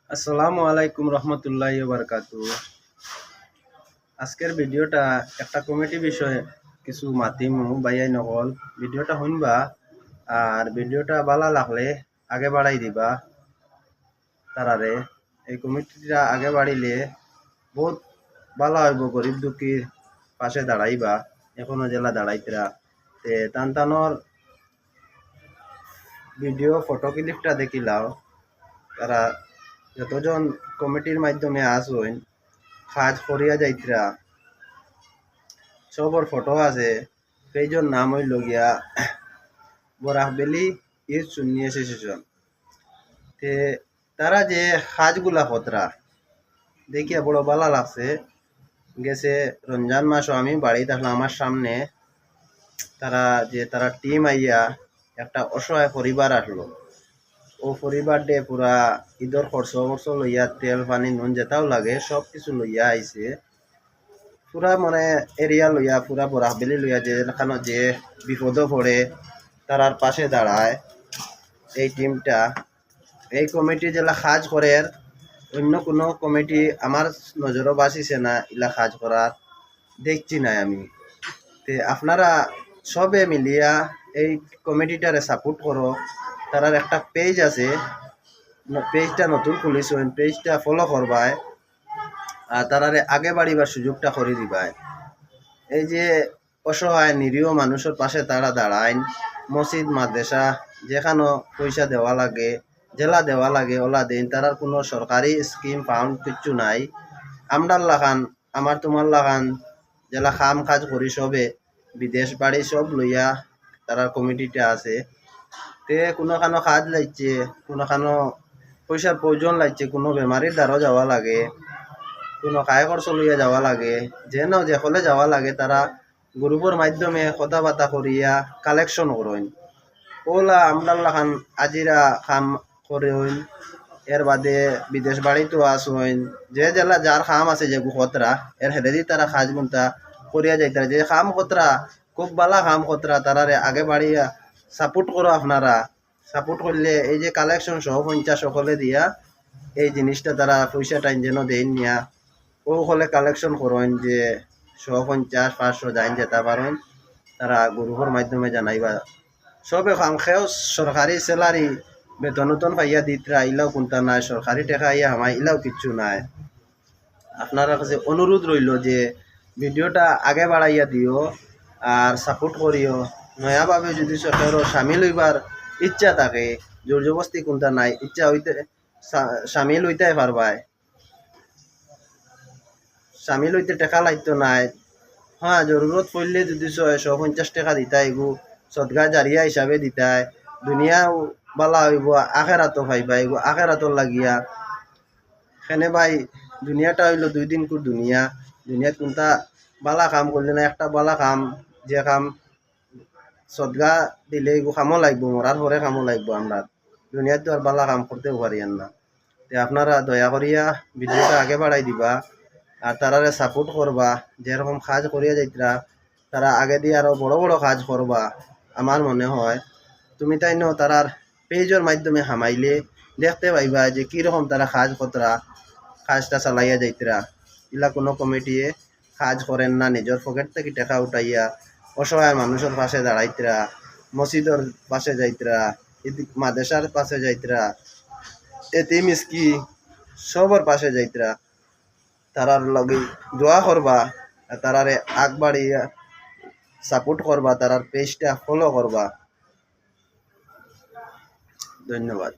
আসসালামু আলাইকুম রহমতুল্লাহি বারাকাতু। আজকের ভিডিওটা একটা কমিটি বিষয়ে কিছু মাতিমু বাইয়াই নকল ভিডিওটা শুনবা। আর ভিডিওটা ভালো লাগলে আগে বাড়াই দিবা তারারে। এই কমিটিটা আগে বাড়িলে বহুত ভালো হইব, গরিব দুঃখীর পাশে দাঁড়াইবা। এখনো জেলা দাঁড়াইতরা তে টান টানর ভিডিও ফটো ক্লিপটা দেখিলাও। তারা যতজন কমিটির মাধ্যমে আসুন কাজ করিয়া যাইতরা সবর ফটো আছে। সেইজন নাম হইল গিয়া বরাকবেলি ইউথ সুন্নি অ্যাসোসিয়েশন। তে তারা যে কাজগুলা খতরা দেখিয়া বড় ভালো লাগছে। গেছে রমজান মাসও আমি বাড়িতে আসলাম, আমার সামনে তারা টিম আইয়া একটা অসহায় পরিবার আসলো। ও পরিবার ডে পুরা ঈদর খরচ খরচ লইয়া তেল পানি নুন যেটাও লাগে সব কিছু লইয়া আইছে। পুরা মানে এরিয়া লইয়া পুরা বরাকবেলি লইয়া যে যে বিপদ পড়ে তারার পাশে দাঁড়ায় এই টিমটা। এই কমিটি যেলা কাজ করে অন্য কোনো কমিটি আমার নজরও বাঁচিছে না, ইলা কাজ করার দেখছি না আমি। তে আপনারা সবে মিলিয়া এই কমিটিটারে সাপোর্ট করো। তারার একটা পেজ আছে, পেজটা নতুন খুলিছেন, পেজটা ফলো করবায় আর তারারে আগে বাড়িবার সুযোগটা করে দিবায়। এই যে অসহায় নিরীহ মানুষের পাশে তারা দাঁড়ায়, মসজিদ মাদ্রাসা যেখানো পয়সা দেওয়া লাগে জেলা দেওয়া লাগে ওলা দিন, তারার কোনো সরকারি স্কিম ফাউন্ড কিচ্ছু নাই। আমরার লাগান আমার তোমার লাগান জেলা কাম কাজ করি সবে বিদেশ বাড়ি সব লইয়া তারার কমিটিটা আছে। তে কোনোখানো কাজ লাগছে, কোনোখানো পয়সার প্রয়োজন লাগছে, কোনো বেমারির দ্বারও যাওয়া লাগে, কোনো কায় খরচ লইয়া যাওয়া লাগে, যেন যেকলে যাওয়া লাগে তারা গ্রুপের মাধ্যমে কথাবার্তা করিয়া কালেকশন করেন। ওলা আমরার লাখান আজিরা কাম করেন। এর বাদে বিদেশ বাড়িতেও আসেন, যে জেলা যার খাম আছে যে খতরা এর হেরেদি তারা কাজ গুনতা করিয়া যাইতারা। যে খাম খতরা খুব বালা খাম খতরা তারারে আগে বাড়িয়া সাপোর্ট করো। আপনারা সাপোর্ট করলে এই যে কালেকশন সহ 50 সকলে দিয়া এই জিনিসটা তারা পয়সা টাইম যেন দেন নিয়া ও হলে কালেকশন করেন যে 150 500 যাইন যেতে পারেন তারা গ্রুপের মাধ্যমে জানাইবা। সবে খাম খেয়েও সরকারি স্যালারি বেতন উতন পাইয়া দিতরা ইলাও কোনটা নাই, সরকারি টেকা ইয়া হামাই ইলাও কিচ্ছু নাই। আপনারা কাছে অনুরোধ রইল যে ভিডিওটা আগে বাড়াইয়া দিও আর সাপোর্ট করিও। নয়াভাবে যদি সরকারও সামিল হইবার ইচ্ছা থাকে, জোর জবস্তি কোনটা নাই, ইচ্ছা হইতে সামিল হইতে পারবায়। সামিল হইতে টেকা লাগতো নাই। হ্যাঁ, জরুরত পড়লে যদি 150 টাকা দিতাই এগু সদগা জারিয়া হিসাবে দিতাই, দুনিয়াও বালা হইব আখেরাতো পাইবা। এগু আখেরাতর লাগিয়া সেনে ভাই দুনিয়াটা হইলো 2 দিন কুর দুনিয়া। দুনিয়াত কোনটা বালা কাম করলে না, একটা বালা কাম যে কাম সদগা দিলে এগু কামও লাগবো, মরার পরে কামও লাগবো। আমরা দুনিয়াত তো আর বালা কাম করতেও পারি না। তে আপনারা দয়া করিয়া ভিডিওটা আগে বাড়াই দিবা আর তারারে সাপোর্ট করবা। যেরকম কাজ করিয়া যাইতরা তারা আগে দিয়ে আরো বড় বড় কাজ করবা। আমার মনে হয় তুমি তাই তারার পেজের মাধ্যমে হামাইলে দেখতে পাইবা যে কিরকম তারা কাজ কতরা কাজটা চালাইয়া যাইতরা। ইলা কোনো কমিটিয়ে কাজ করেন না, নিজের পকেট থেকে টাকা উঠাইয়া অসহায় মানুষের পাশে দাঁড়াইতরা, মসজিদের পাশে যাইতরা, মাদ্রাসার পাশে যাইতরা, এতিম মিসকি সবর পাশে যাইতরা। তারার লগে দোয়া করবা আর তারারে আগ বাড়িয়া সাপোর্ট করবা, তারার পেজটা ফলো করবা। ধন্যবাদ।